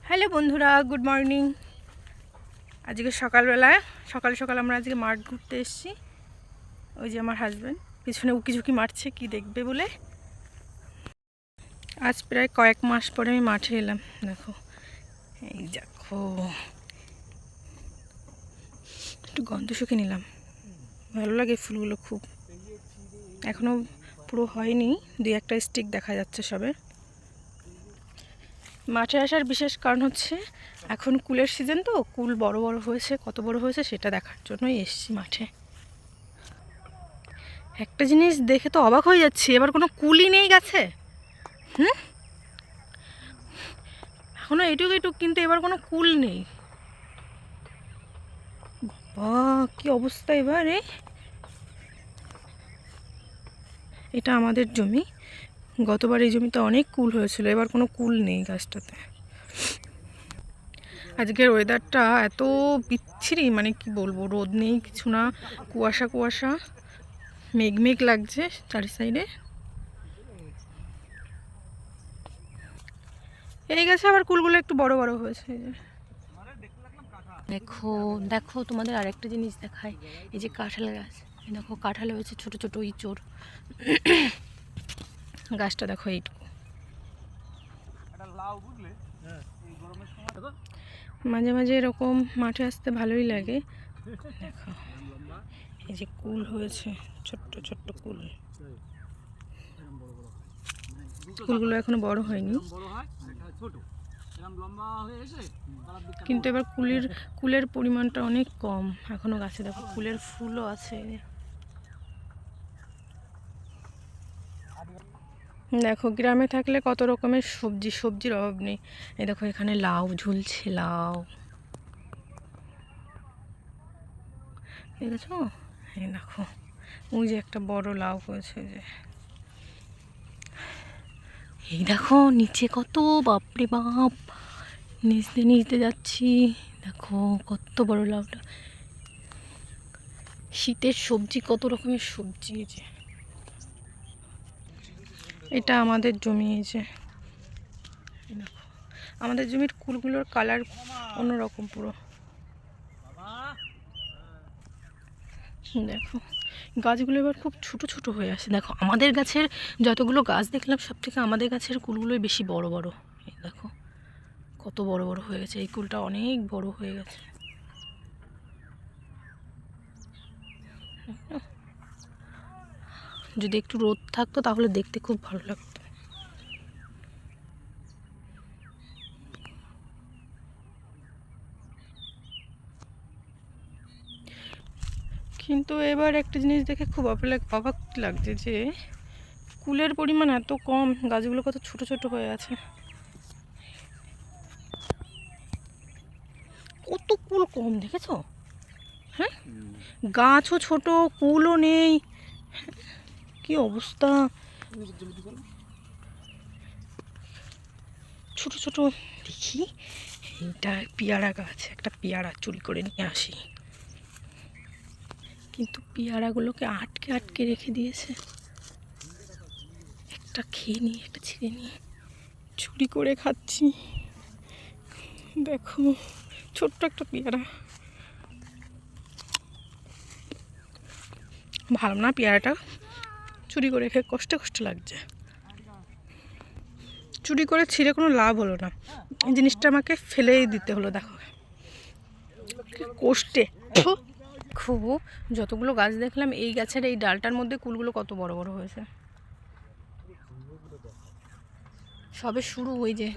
Hello বন্ধুরা, good morning. আজকে সকালবেলায় সকাল সকাল আমরা আজকে মাঠ ঘুরতে এসেছি। ওই যে আমার হাজব্যান্ড পিছনে উকি ঝুঁকি মারছে কি দেখবে বলে। আজ প্রায় কয়েক মাস পরে আমি মাঠে এলাম। দেখো, এই দেখো, একটু গন্ধ শুকে নিলাম, ভালো লাগে ফুলগুলো খুব। এখনও পুরো হয়নি, দুই একটা স্টিক দেখা যাচ্ছে সবে। মাঠে আসার বিশেষ কারণ হচ্ছে এখন কুলের সিজন, তো কুল বড় বড় হয়েছে, কত বড় হয়েছে সেটা দেখার জন্যই এসেছি মাঠে। একটা জিনিস দেখে তো অবাক হয়ে যাচ্ছি, এবার কোনো কুলই নেই গাছে। এখনো এটুক এটুক, কিন্তু এবার কোনো কুল নেই। কি অবস্থা এবারে। এটা আমাদের জমি, গতবার এই জমিতে অনেক কুল হয়েছিল, এবার কোনো কুল নেই গাছটাতে। আজকের ওয়েদারটা এত বিচ্ছিরি, মানে কি বলবো, রোদ নেই কিছু না, কুয়াশা কুয়াশা, মেঘ মেঘ লাগছে চারি সাইডে। এই গাছে আবার কুলগুলো একটু বড় বড় হয়েছে। দেখো দেখো, তোমাদের আরেকটা জিনিস দেখায়, এই যে কাঁঠাল গাছ, দেখো কাঁঠাল হয়েছে ছোট ছোট ইঁচড়। গাছটা দেখো এইটুকু। মাঝে মাঝে এরকম মাঠে আসতে ভালোই লাগে। দেখো এই যে কুল হয়েছে, ছোট্ট ছোট্ট কুল। কুলগুলো এখনো বড় হয়নি, কিন্তু এবার কুলের পরিমাণটা অনেক কম এখনো গাছে। দেখো কুলের ফুলও আছে। দেখো গ্রামে থাকলে কত রকমের সবজির অভাব নেই। এই দেখো এখানে লাউ ঝুলছে, লাউ দেখেছো? এই দেখো ওই যে একটা বড় লাউ হয়েছে। যে এই দেখো নিচে কত, বাপরে বাপ, নিচতে নিচতে যাচ্ছি। দেখো কত বড় লাউটা। শীতের সবজি, কত রকমের সবজি। এই যে এটা আমাদের জমি। এই যে দেখো আমাদের জমির কুলগুলোর কালার অন্যরকম পুরো। দেখো গাছগুলো এবার খুব ছোট ছোট হয়ে আসে। দেখো আমাদের গাছের যতগুলো গাছ দেখলাম, সব থেকে আমাদের গাছের কুলগুলোই বেশি বড় বড়। এই দেখো কত বড় বড় হয়ে গেছে, এই কুলটা অনেক বড় হয়ে গেছে। যদি একটু রোদ থাকতো তাহলে দেখতে খুব ভালো লাগতো। কিন্তু এবার একটা জিনিস দেখে খুব অবাক লাগছে, যে কুলের পরিমাণ এত কম, গাছগুলো কত ছোট ছোট হয়ে আছে। কত কুল কম দেখেছো? হ্যাঁ, গাছও ছোট, কুলও নেই, কি অবস্থা। ছোট ছোট। দেখি এইটা পেয়ারা গাছ, একটা পেয়ারা চুরি করে নিয়ে আসি, কিন্তু পেয়ারাগুলোকে আটকে আটকে রেখে দিয়েছে। একটা খেয়ে নিয়ে, একটা ছিঁড়ে নিয়ে চুরি করে খাচ্ছি। দেখো ছোট্ট একটা পেয়ারা, ভালো না পেয়ারাটা, চুরি করে খেয়ে কষ্ট কষ্ট লাগছে। চুরি করে ছিঁড়ে কোনো লাভ হলো না, এই জিনিসটা আমাকে ফেলেই দিতে হলো। দেখো কষ্টে। খুব, যতগুলো গাছ দেখলাম, এই গাছের এই ডালটার মধ্যে কুলগুলো কত বড় বড় হয়েছে। সবে শুরু, ওই যে